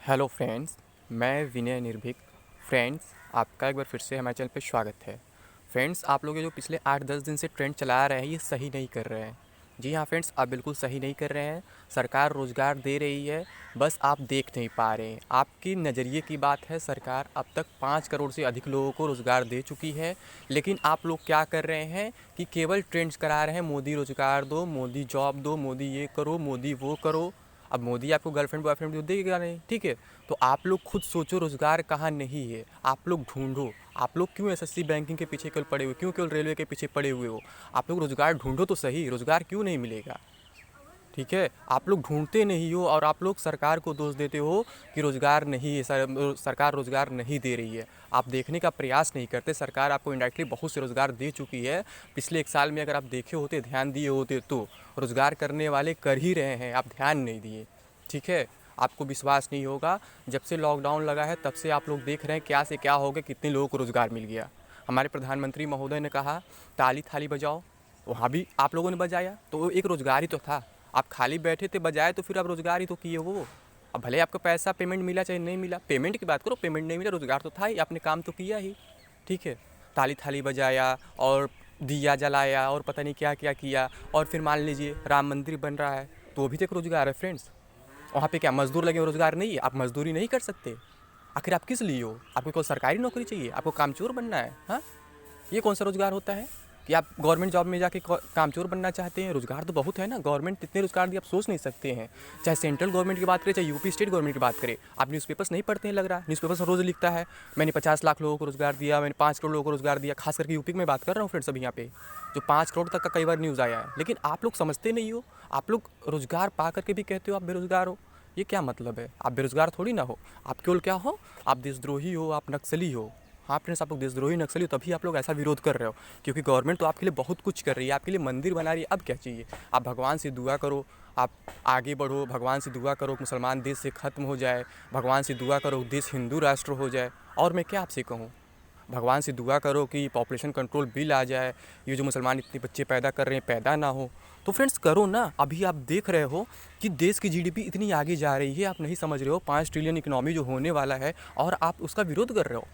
Hello friends, मैं विनय निर्भीक। Friends, आपका एक बार फिर से हमारे चैनल पे स्वागत है। फ्रेंड्स, आप लोग ये जो पिछले 8-10 दिन से ट्रेंड चला रहे हैं, ये सही नहीं कर रहे हैं। जी हाँ फ्रेंड्स, आप बिल्कुल सही नहीं कर रहे हैं। सरकार रोज़गार दे रही है, बस आप देख नहीं पा रहे हैं। आपकी नज़रिए की बात है, सरकार अब तक 5 करोड़ से अधिक लोगों को रोज़गार दे चुकी है, लेकिन आप लोग क्या कर रहे हैं कि केवल ट्रेंड्स करा रहे हैं, मोदी रोज़गार दो, मोदी जॉब दो, मोदी ये करो, मोदी वो करो। अब मोदी आपको गर्लफ्रेंड बॉयफ्रेंड तो देगा नहीं, ठीक है। तो आप लोग खुद सोचो, रोज़गार कहाँ नहीं है, आप लोग ढूंढो। आप लोग क्यों एसएससी बैंकिंग के पीछे केवल पड़े हुए, क्यों केवल रेलवे के पीछे पड़े हुए हो? आप लोग रोज़गार ढूंढो तो सही, रोज़गार क्यों नहीं मिलेगा? ठीक है, आप लोग ढूंढते नहीं हो और आप लोग सरकार को दोष देते हो कि रोज़गार नहीं है, सरकार रोज़गार नहीं दे रही है। आप देखने का प्रयास नहीं करते। सरकार आपको इंडायरेक्टली बहुत से रोज़गार दे चुकी है। पिछले 1 साल में अगर आप देखे होते, ध्यान दिए होते, तो रोज़गार करने वाले कर ही रहे हैं, आप ध्यान नहीं दिए। ठीक है, आपको विश्वास नहीं होगा। जब से लॉकडाउन लगा है तब से आप लोग देख रहे हैं क्या से क्या हो गया, कितने लोगों को रोज़गार मिल गया। हमारे प्रधानमंत्री महोदय ने कहा ताली थाली बजाओ, वहाँ भी आप लोगों ने बजाया, तो वो एक रोज़गार ही तो था। आप खाली बैठे थे, बजाए तो फिर आप रोज़गार ही तो किए वो। अब भले आपको पैसा पेमेंट मिला चाहे नहीं मिला, पेमेंट की बात करो, पेमेंट नहीं मिला, रोज़गार तो था ही, आपने काम तो किया ही। ठीक है, ताली थाली बजाया और दिया जलाया और पता नहीं क्या क्या किया। और फिर मान लीजिए राम मंदिर बन रहा है, तो वो भी तो एक रोज़गार है फ्रेंड्स। वहाँ पे क्या मज़दूर लगे, रोज़गार नहीं है? आप मज़दूरी नहीं कर सकते? आखिर आप किस लिए हो? आपको कोई सरकारी नौकरी चाहिए? आपको कामचोर बनना है? हाँ, ये कौन सा रोज़गार होता है कि आप गवर्नमेंट जॉब में जाके कामचोर बनना चाहते हैं? रोज़गार तो बहुत है ना, गवर्नमेंट इतने रोज़गार दिए आप सोच नहीं सकते हैं। चाहे सेंट्रल गवर्नमेंट की बात करें, चाहे यूपी स्टेट गवर्नमेंट की बात करें। आप न्यूज़पेपर्स नहीं पढ़ते हैं लग रहा है। न्यूज़पेपर्स रोज़ लिखता है मैंने 50 लाख लोगों को रोज़गार दिया, मैंने 5 करोड़ लोगों को रोज़गार दिया। खास करके यूपी की मैं बात कर रहा हूँ फ्रेंड्स, अभी यहाँ पे जो 5 करोड़ तक का कई बार न्यूज़ आया है। लेकिन आप लोग समझते नहीं हो। आप लोग रोज़गार पा करके भी कहते हो आप बेरोज़गार हो। ये क्या मतलब है? आप बेरोज़गार थोड़ी ना हो, आप केवल क्या हो, आप देशद्रोही हो, आप नक्सली हो। हाँ फ्रेंड्स, आप लोग देशद्रोही नक्सली हो, तभी आप लोग ऐसा विरोध कर रहे हो। क्योंकि गवर्नमेंट तो आपके लिए बहुत कुछ कर रही है, आपके लिए मंदिर बना रही है। अब क्या चाहिए? आप भगवान से दुआ करो, आप आगे बढ़ो, भगवान से दुआ करो कि मुसलमान देश से ख़त्म हो जाए, भगवान से दुआ करो देश हिंदू राष्ट्र हो जाए। और मैं क्या आपसे कहूँ? भगवान से दुआ करो कि पॉपुलेशन कंट्रोल बिल आ जाए, ये जो मुसलमान इतने बच्चे पैदा कर रहे हैं पैदा ना हो। तो फ्रेंड्स करो ना। अभी आप देख रहे हो कि देश की जीडीपी इतनी आगे जा रही है, आप नहीं समझ रहे हो। 5 ट्रिलियन इकोनॉमी जो होने वाला है और आप उसका विरोध कर रहे हो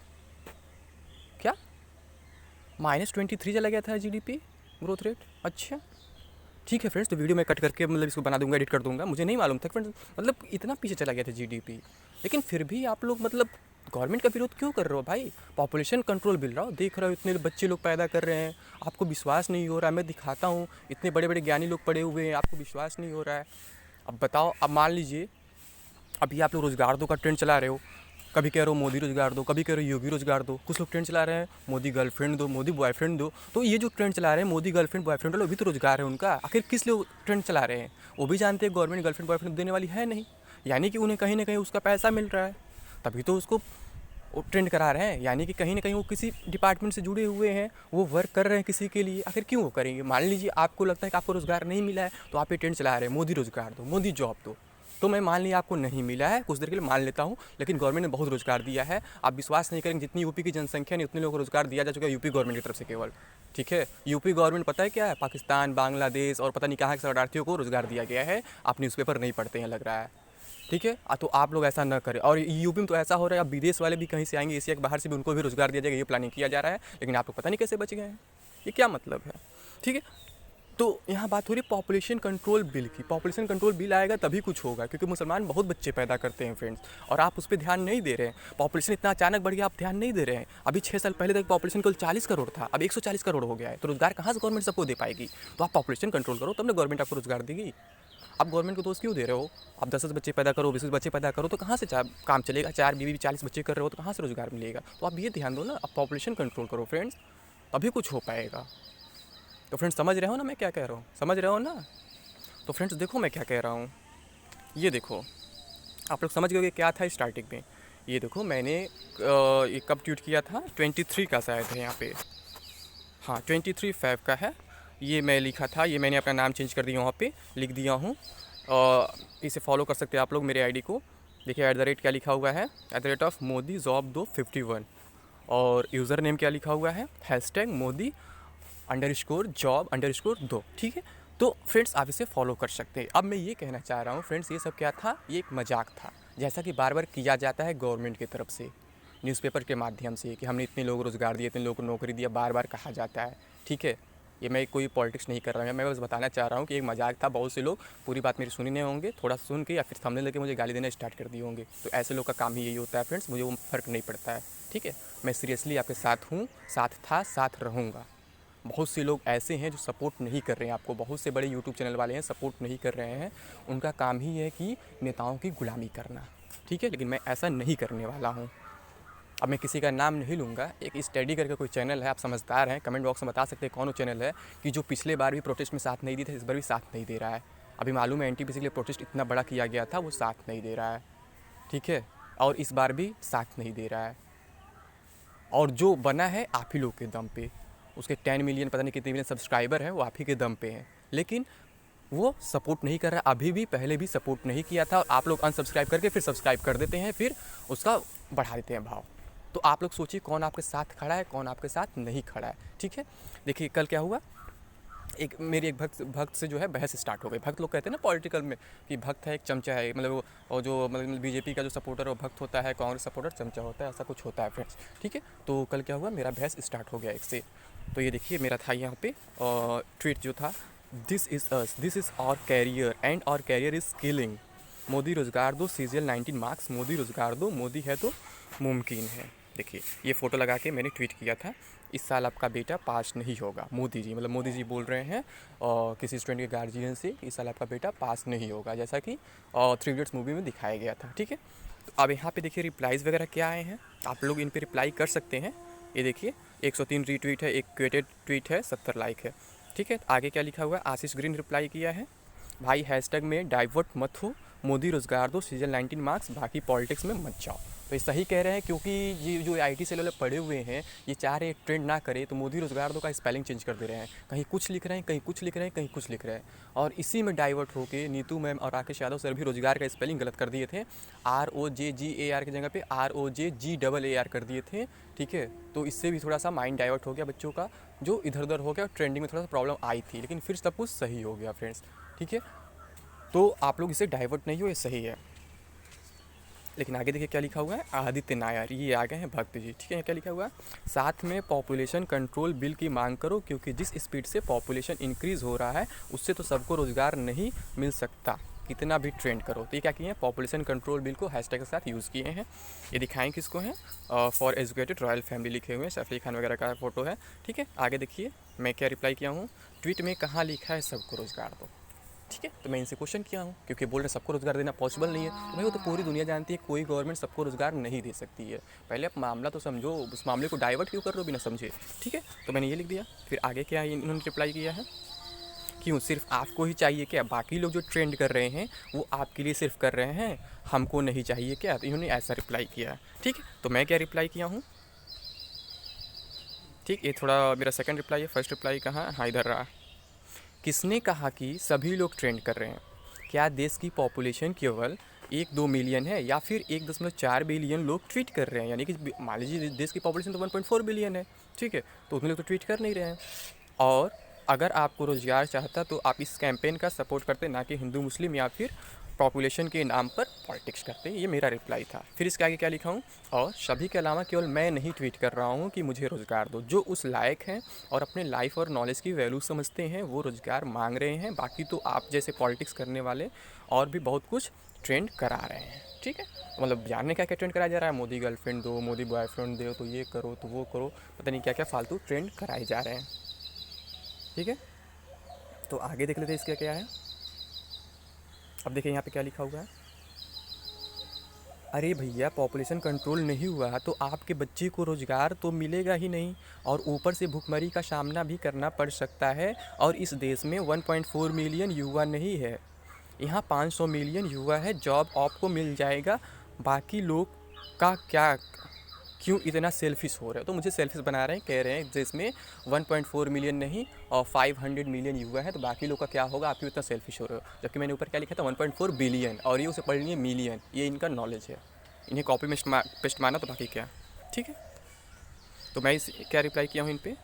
क्या? -23 चला गया था जीडीपी ग्रोथ रेट। अच्छा, ठीक है फ्रेंड्स, तो वीडियो मैं कट करके मतलब इसको बना दूंगा, एडिट कर दूंगा। मुझे नहीं मालूम था फ्रेंड्स, मतलब इतना पीछे चला गया था जीडीपी। लेकिन फिर भी आप लोग मतलब गवर्नमेंट का विरोध क्यों कर रहे हो भाई? पॉपुलेशन कंट्रोल बिल रहा हो, देख रहे हो इतने बच्चे लोग पैदा कर रहे हैं, आपको विश्वास नहीं हो रहा। मैं दिखाता हूँ, इतने बड़े बड़े ज्ञानी लोग पड़े हुए हैं, आपको विश्वास नहीं हो रहा है। अब बताओ, अब मान लीजिए अभी आप लोग रोज़गार दो का ट्रेंड चला रहे हो। कभी कह रहे हो मोदी रोज़गार दो, कभी कह रहे हो योगी रोज़गार दो। कुछ लोग ट्रेंड चला रहे हैं मोदी गर्लफ्रेंड दो, मोदी बॉयफ्रेंड दो। तो ये जो ट्रेंड चला रहे हैं मोदी गर्लफ्रेंड बॉयफ्रेंड वाला, वो भी तो रोज़गार है उनका। आखिर किस लिए ट्रेंड चला रहे हैं? वो भी जानते हैं गवर्नमेंट गर्लफ्रेंड बॉयफ्रेंड देने वाली है नहीं, यानी कि उन्हें कहीं ना कहीं उसका पैसा मिल रहा है, तभी तो उसको वो ट्रेंड करा रहे हैं। यानी कि कहीं ना कहीं वो किसी डिपार्टमेंट से जुड़े हुए हैं, वो वर्क कर रहे हैं किसी के लिए। आखिर क्यों वो करेंगे? मान लीजिए आपको लगता है कि आपको रोज़गार नहीं मिला है, तो आप ये ट्रेंड चला रहे हैं मोदी रोज़गार दो, मोदी जॉब दो। तो मैं मान लिया आपको नहीं मिला है, कुछ देर के लिए मान लेता हूँ, लेकिन गवर्नमेंट ने बहुत रोज़गार दिया है। आप विश्वास नहीं करेंगे, जितनी यूपी की जनसंख्या है उतने लोगों को रोज़गार दिया जा चुका है यूपी गवर्नमेंट की तरफ से केवल। ठीक है, यूपी गवर्नमेंट पता है क्या है? पाकिस्तान, बांग्लादेश और पता नहीं कहाँ के शरणार्थियों को रोज़गार दिया गया है। आप न्यूज़पेपर नहीं पढ़ते हैं लग रहा है। ठीक है, तो आप लोग ऐसा ना करें। और यूपी में तो ऐसा हो रहा है, अब विदेश वाले भी कहीं से आएंगे, एशिया के बाहर से भी, उनको भी रोज़गार दिया जाएगा, ये प्लानिंग किया जा रहा है। लेकिन आप लोग पता नहीं कैसे बच गए हैं, ये क्या मतलब है? ठीक है, तो यहाँ बात हो रही है पॉपुलेशन कंट्रोल बिल की। पॉपुलेशन कंट्रोल बिल आएगा तभी कुछ होगा, क्योंकि मुसलमान बहुत बच्चे पैदा करते हैं फ्रेंड्स, और आप उस पर ध्यान नहीं दे रहे हैं। पॉपुलेशन इतना अचानक बढ़ गया, आप ध्यान नहीं दे रहे हैं। अभी 6 साल पहले तक पॉपुलेशन केवल 40 करोड़ था, अब 140 करोड़ हो गया है। तो रोज़गार कहाँ से गवर्नमेंट सबको दे पाएगी? तो आप पॉपुलेशन कंट्रोल करो, तब ना गवर्नमेंट आपको रोज़गार देगी। आप गवर्नमेंट को दोष क्यों दे रहे हो? आप 10-10 बच्चे पैदा करो, 20 बच्चे पैदा करो, तो कहाँ से काम चलेगा? 4 बीवी 40 बच्चे कर रहे हो तो कहाँ से रोज़गार मिलेगा? तो आप ये ध्यान दो ना, आप पॉपुलेशन कंट्रोल करो फ्रेंड्स, तभी कुछ हो पाएगा। तो फ्रेंड्स समझ रहे हो ना मैं क्या कह रहा हूँ? समझ रहे हो ना? तो फ्रेंड्स देखो मैं क्या कह रहा हूँ, ये देखो, आप लोग समझ गए क्या था स्टार्टिंग में। ये देखो मैंने ये कब ट्वीट किया था, 23 का शायद है यहाँ पे, हाँ 23 फ़ेब का है। ये मैं लिखा था, ये मैंने अपना नाम चेंज कर दिया, वहाँ पे लिख दिया हूँ। इसे फॉलो कर सकते हैं आप लोग मेरे आईडी को। देखिए @ क्या लिखा हुआ है, @मोदी जॉब दो 51। और यूज़र नेम क्या लिखा हुआ है, #मोदी_जॉब_2। ठीक है, तो फ्रेंड्स आप इसे फॉलो कर सकते हैं। अब मैं ये कहना चाह रहा हूँ फ्रेंड्स, ये सब क्या था, ये एक मजाक था। जैसा कि बार बार किया जाता है गवर्नमेंट की तरफ से, न्यूज़पेपर के माध्यम से, कि हमने इतने लोगों को रोज़गार दिया, इतने लोगों को नौकरी दिया, बार बार कहा जाता है। ठीक है, ये मैं कोई पॉलिटिक्स नहीं कर रहा हूँ, मैं बस बताना चाह रहा हूँ कि एक मजाक था। बहुत से लोग पूरी बात मेरी सुनी नहीं होंगे, थोड़ा सुन के या फिर सामने लेके मुझे गाली देना स्टार्ट कर दिए होंगे। तो ऐसे लोग का काम ही यही होता है फ्रेंड्स, मुझे वो फ़र्क नहीं पड़ता है। ठीक है, मैं सीरियसली आपके साथ हूँ, साथ था, साथ रहूँगा। बहुत से लोग ऐसे हैं जो सपोर्ट नहीं कर रहे हैं आपको, बहुत से बड़े यूट्यूब चैनल वाले हैं सपोर्ट नहीं कर रहे हैं, उनका काम ही है कि नेताओं की गुलामी करना। ठीक है, लेकिन मैं ऐसा नहीं करने वाला हूँ। अब मैं किसी का नाम नहीं लूँगा, एक स्टडी करके कोई चैनल है, आप समझदार हैं, कमेंट बॉक्स में बता सकते हैं कौन वो चैनल है, कि जो पिछले बार भी प्रोटेस्ट में साथ नहीं दी थी, इस बार भी साथ नहीं दे रहा है। अभी मालूम है एनटीपीसी के लिए प्रोटेस्ट इतना बड़ा किया गया था, वो साथ नहीं दे रहा है। ठीक है, और इस बार भी साथ नहीं दे रहा है। और जो बना है आप ही लोग के दम पे, उसके 10 मिलियन पता नहीं कितने मिलियन सब्सक्राइबर हैं, वो आप ही के दम पे हैं, लेकिन वो सपोर्ट नहीं कर रहा। अभी भी, पहले भी सपोर्ट नहीं किया था, और आप लोग अनसब्सक्राइब करके फिर सब्सक्राइब कर देते हैं, फिर उसका बढ़ा देते हैं भाव। तो आप लोग सोचिए कौन आपके साथ खड़ा है, कौन आपके साथ नहीं खड़ा है। ठीक है, देखिए कल क्या हुआ, मेरी एक भक्त से जो है बहस स्टार्ट हो गई। भक्त लोग कहते हैं ना पॉलिटिकल में कि भक्त है एक चमचा है, मतलब वो, और जो मतलब बीजेपी का जो सपोर्टर है वो भक्त होता है, कांग्रेस सपोर्टर चमचा होता है, ऐसा कुछ होता है फ्रेंड्स। ठीक है, तो कल क्या हुआ, मेरा बहस स्टार्ट हो गया एक से। तो ये देखिए मेरा था यहाँ पे ट्वीट जो था, this is us, this is our career and our career is killing, Modi रोज़गार दो, सीजीएल 19 मार्क्स, मोदी रोज़गार दो, मोदी है तो मुमकिन है। देखिए ये फ़ोटो लगा के मैंने ट्वीट किया था, इस साल आपका बेटा पास नहीं होगा। मोदी जी, मतलब मोदी जी बोल रहे हैं और किसी स्टूडेंट के गार्जियन से, इस साल आपका बेटा पास नहीं होगा, जैसा कि 3 इडियट्स मूवी में दिखाया गया था। ठीक है, तो अब यहाँ पे देखिए रिप्लाईज़ वगैरह क्या आए हैं, आप लोग इन पे रिप्लाई कर सकते हैं। ये देखिए 103 रीट्वीट है, एक क्वेटेड ट्वीट है, 70 लाइक है। ठीक है, आगे क्या लिखा हुआ है, आशीष ग्रीन रिप्लाई किया है, भाई हैशटैग में डाइवर्ट मत हो, मोदी रोज़गार दो, सीजन 19 मार्क्स, बाकी पॉलिटिक्स में मत जाओ। तो ये सही कह रहे हैं, क्योंकि ये जो आईटी सेल वाले पढ़े हुए हैं, ये चाह रहे ट्रेंड ना करे, तो मोदी रोज़गार दो का स्पेलिंग चेंज कर दे रहे हैं, कहीं कुछ लिख रहे हैं, कहीं कुछ लिख रहे हैं, कहीं कुछ लिख रहे हैं। और इसी में डाइवर्ट होकर नीतू मैम और राकेश यादव सर भी रोज़गार का स्पेलिंग गलत कर दिए थे, ROJGAR की जगह पे ROJGAAR कर दिए थे। ठीक है, तो इससे भी थोड़ा सा माइंड डाइवर्ट हो गया बच्चों का, जो इधर उधर हो गया, और ट्रेंडिंग में थोड़ा सा प्रॉब्लम आई थी, लेकिन फिर सब कुछ सही हो गया फ्रेंड्स। ठीक है, तो आप लोग इससे डाइवर्ट नहीं हो, ये सही है। लेकिन आगे देखिए क्या लिखा हुआ है, आदित्य नायर, ये आ गए हैं भक्त जी। ठीक है, क्या लिखा हुआ है, साथ में पॉपुलेशन कंट्रोल बिल की मांग करो, क्योंकि जिस स्पीड से पॉपुलेशन इंक्रीज़ हो रहा है उससे तो सबको रोज़गार नहीं मिल सकता, कितना भी ट्रेंड करो। तो ये क्या किए हैं, पॉपुलेशन कंट्रोल बिल को हैशटैग के साथ यूज़ किए हैं। ये दिखाएं किसको हैं, फॉर एजुकेटेड रॉयल फैमिली लिखे हुए हैं, सैफ अली खान वगैरह का फोटो है। ठीक है, आगे देखिए मैं क्या रिप्लाई किया हूँ, ट्वीट में कहाँ लिखा है सबको रोज़गार दो। ठीक है, तो मैं इनसे क्वेश्चन किया हूँ, क्योंकि बोल रहे सबको रोज़गार देना पॉसिबल नहीं है, तो भाई वो तो पूरी दुनिया जानती है कोई गवर्नमेंट सबको रोज़गार नहीं दे सकती है। पहले आप मामला तो समझो, उस मामले को डाइवर्ट क्यों कर रहे हो बिना समझे। ठीक है, तो मैंने ये लिख दिया। फिर आगे क्या है, इन्होंने रिप्लाई किया है, क्यों सिर्फ आपको ही चाहिए क्या, बाकी लोग जो ट्रेंड कर रहे हैं वो आपके लिए सिर्फ कर रहे हैं, हमको नहीं चाहिए क्या। तो इन्होंने ऐसा रिप्लाई किया। ठीक है, तो मैं क्या रिप्लाई किया हूँ, ठीक, ये थोड़ा मेरा सेकंड रिप्लाई है, फर्स्ट रिप्लाई कहाँ, हाँ इधर रहा। किसने कहा कि सभी लोग ट्रेंड कर रहे हैं, क्या देश की पॉपुलेशन केवल 1-2 मिलियन है, या फिर 1.4 बिलियन लोग ट्वीट कर रहे हैं, यानी कि मान लीजिए देश की पॉपुलेशन तो 1.4 बिलियन है। ठीक है, तो उतने लोग तो ट्वीट कर नहीं रहे हैं। और अगर आपको रोज़गार चाहता तो आप इस कैंपेन का सपोर्ट करते, ना कि हिंदू मुस्लिम या फिर पॉपुलेशन के नाम पर पॉलिटिक्स करते। ये मेरा रिप्लाई था। फिर इसके आगे क्या लिखा हूँ, और सभी के अलावा केवल मैं नहीं ट्वीट कर रहा हूँ कि मुझे रोज़गार दो, जो उस लायक हैं और अपने लाइफ और नॉलेज की वैल्यू समझते हैं वो रोज़गार मांग रहे हैं, बाकी तो आप जैसे पॉलिटिक्स करने वाले और भी बहुत कुछ ट्रेंड करा रहे हैं। ठीक है, मतलब जानने क्या क्या ट्रेंड कराया जा रहा है, मोदी गर्लफ्रेंड दो, मोदी बॉयफ्रेंड दो, तो ये करो तो वो करो, पता नहीं क्या क्या फालतू ट्रेंड कराए जा रहे हैं। ठीक है, तो आगे देख लेते हैं इसका क्या है। अब देखिए यहाँ पे क्या लिखा हुआ है, अरे भैया पॉपुलेशन कंट्रोल नहीं हुआ तो आपके बच्चे को रोज़गार तो मिलेगा ही नहीं, और ऊपर से भुखमरी का सामना भी करना पड़ सकता है। और इस देश में 1.4 मिलियन युवा नहीं है, यहाँ 500 मिलियन युवा है, जॉब आपको मिल जाएगा, बाकी लोग का क्या, क्यों इतना सेल्फिश हो रहे हो। तो मुझे सेल्फिश बना रहे हैं, कह रहे हैं जिसमें 1.4 मिलियन नहीं और 500 मिलियन युवा है, तो बाकी लोग का क्या होगा, आप क्यों इतना सेल्फिश हो रहे हो। जबकि मैंने ऊपर क्या लिखा था, 1.4 बिलियन, और ये उसे पढ़ लिए मिलियन, ये इनका नॉलेज है, इन्हें कॉपी में पेस्ट मारना तो बाकी क्या। ठीक है, तो मैं इस क्या रिप्लाई किया हूँ इन पर,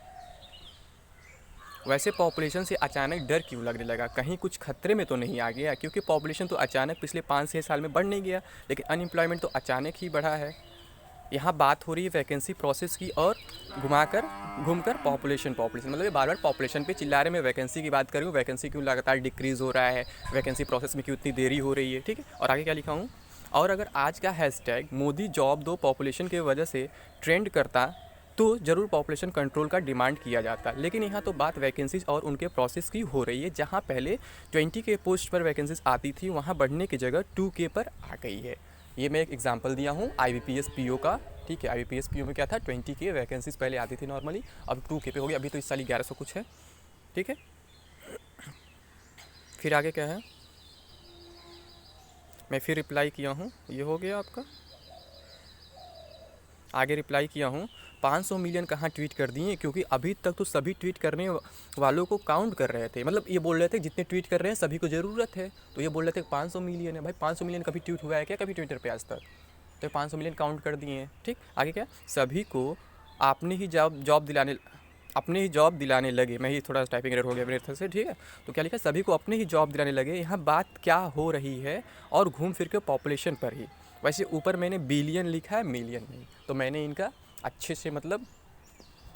वैसे पॉपुलेशन से अचानक डर क्यों लगने लगा? कहीं कुछ खतरे में तो नहीं आ गया? क्योंकि पॉपुलेशन तो अचानक पिछले 5-6 साल में बढ़ नहीं गया, लेकिन अनएम्प्लॉयमेंट तो अचानक ही बढ़ा है। यहाँ बात हो रही है वैकेंसी प्रोसेस की, और घूमकर पॉपुलेशन मतलब ये बार बार पॉपुलेशन पे चिल्ला रहे। मैं वैकेंसी की बात कर रही हूँ, वैकेंसी क्यों लगातार डिक्रीज़ हो रहा है, वैकेंसी प्रोसेस में क्यों इतनी देरी हो रही है, ठीक है। और आगे क्या लिखा हूँ, और अगर आज का हैशटैग मोदी जॉब दो पॉपुलेशन की वजह से ट्रेंड करता तो ज़रूर पॉपुलेशन कंट्रोल का डिमांड किया जाता। लेकिन यहाँ तो बात वैकेंसीज और उनके प्रोसेस की हो रही है। जहाँ पहले 20 के पोस्ट पर वैकेंसीज आती थी, वहाँ बढ़ने की जगह 2K पर आ गई है। ये मैं एक एग्जांपल दिया हूँ IBPS PO का, ठीक है। IBPS PO में क्या था, 20 के वैकेंसीज पहले आती थी नॉर्मली, अब 2K पे हो गई। अभी तो इस साल 1100 कुछ है, ठीक है। फिर आगे क्या है, मैं फिर रिप्लाई किया हूँ, ये हो गया आपका। आगे रिप्लाई किया हूँ, 500 मिलियन कहाँ ट्वीट कर दिए, क्योंकि अभी तक तो सभी ट्वीट करने वालों को काउंट कर रहे थे। मतलब ये बोल रहे थे जितने ट्वीट कर रहे हैं सभी को ज़रूरत है, तो ये बोल रहे थे 500 मिलियन है। भाई 500 मिलियन कभी ट्वीट हुआ है क्या कभी ट्विटर पे आज तक? तो 500 मिलियन काउंट कर दिए हैं, ठीक। आगे क्या, सभी को आपने ही अपने ही जॉब दिलाने लगे। मैं ही थोड़ा टाइपिंग एरर हो गया मेरे तरफ से, ठीक है। तो क्या लिखा, सभी को अपने ही जॉब दिलाने लगे। यहाँ बात क्या हो रही है, और घूम फिर के पॉपुलेशन पर ही। वैसे ऊपर मैंने बिलियन लिखा है, मिलियन नहीं, तो मैंने इनका अच्छे से मतलब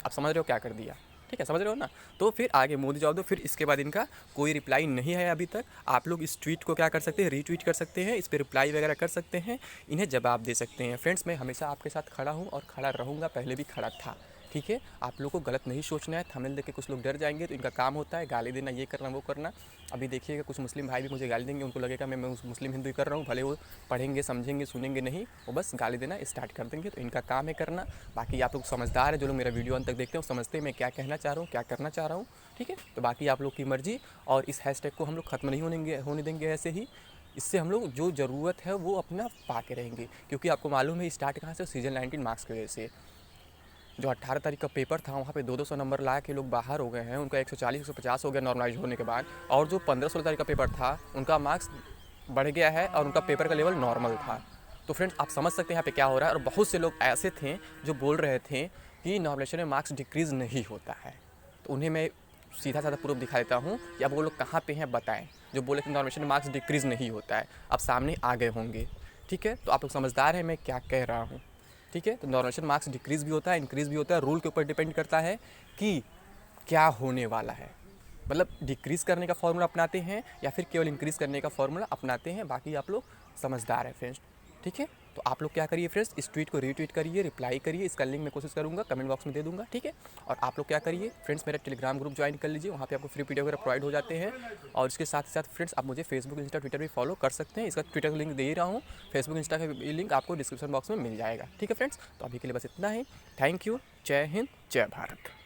आप समझ रहे हो क्या कर दिया, ठीक है, समझ रहे हो ना। तो फिर आगे मोदी जॉब दो, फिर इसके बाद इनका कोई रिप्लाई नहीं है अभी तक। आप लोग इस ट्वीट को क्या कर सकते हैं, रीट्वीट कर सकते हैं, इस पर रिप्लाई वगैरह कर सकते हैं, इन्हें जवाब दे सकते हैं। फ्रेंड्स, मैं हमेशा आपके साथ खड़ा हूँ और खड़ा रहूँगा, पहले भी खड़ा था, ठीक है। आप लोग को गलत नहीं सोचना है। थंबनेल देख के कुछ लोग डर जाएंगे, तो इनका काम होता है गाली देना, ये करना वो करना। अभी देखिएगा कुछ मुस्लिम भाई भी मुझे गाली देंगे, उनको लगेगा मैं मुस्लिम हिंदू ही कर रहा हूँ, भले वो पढ़ेंगे समझेंगे सुनेंगे नहीं, वो बस गाली देना स्टार्ट कर देंगे। तो इनका काम है करना। बाकी आप लोग समझदार है, जो लोग मेरा वीडियो अंत तक देखते हैं वो समझते हैं मैं क्या कहना चाह रहा हूँ, क्या करना चाह रहा हूँ, ठीक है। तो बाकी आप लोग की मर्जी, और इस हैशटैग को हम लोग ख़त्म नहीं होने देंगे ऐसे ही। इससे हम लोग जो ज़रूरत है वो अपना पा के रहेंगे, क्योंकि आपको मालूम है स्टार्ट कहाँ से, सीजन 19 मार्क्स की वजह से। जो 18 तारीख का पेपर था वहाँ पे 200 नंबर ला के लोग बाहर हो गए हैं, उनका 140-150 हो गया नॉर्मलाइज होने के बाद। और जो 15-16 तारीख का पेपर था उनका मार्क्स बढ़ गया है, और उनका पेपर का लेवल नॉर्मल था। तो फ्रेंड्स, आप समझ सकते हैं यहाँ पे क्या हो रहा है। और बहुत से लोग ऐसे थे जो बोल रहे थे कि नॉर्मलाइजेशन में मार्क्स डिक्रीज़ नहीं होता है, तो उन्हें मैं सीधा साधा प्रूफ दिखा देता हूँ कि अब वो लोग कहाँ पे हैं बताएं। जो बोले थे नॉर्मलाइजेशन में मार्क्स डिक्रीज़ नहीं होता है, अब सामने आ गए होंगे, ठीक है। तो आप लोग समझदार हैं मैं क्या कह रहा हूँ, ठीक है। तो नॉर्मलाइजेशन मार्क्स डिक्रीज़ भी होता है, इंक्रीज़ भी होता है। रूल के ऊपर डिपेंड करता है कि क्या होने वाला है। मतलब डिक्रीज़ करने का फॉर्मूला अपनाते हैं या फिर केवल इंक्रीज़ करने का फॉर्मूला अपनाते हैं। बाकी आप लोग समझदार हैं फ्रेंड्स, ठीक है। तो आप लोग क्या करिए फ्रेंड्स, इस ट्वीट को रीट्वीट करिए, रिप्लाई करिए, इसका लिंक मैं कोशिश करूँगा कमेंट बॉक्स में दे दूँगा, ठीक है। और आप लोग क्या करिए फ्रेंड्स, मेरा टेलीग्राम ग्रुप ज्वाइन कर लीजिए, वहाँ पे आपको फ्री पीडीएफ वगैरह प्रोवाइड हो जाते हैं। और इसके साथ ही साथ फ्रेंड्स, आप मुझे फेसबुक इंस्टा ट्विटर भी फॉलो कर सकते हैं। इसका ट्विटर का लिंक दे ही रहा हूँ, फेसबुक इंस्टा का लिंक आपको डिस्क्रिप्शन बॉक्स में मिल जाएगा, ठीक है फ्रेंड्स। तो अभी के लिए बस इतना ही। थैंक यू, जय हिंद, जय भारत।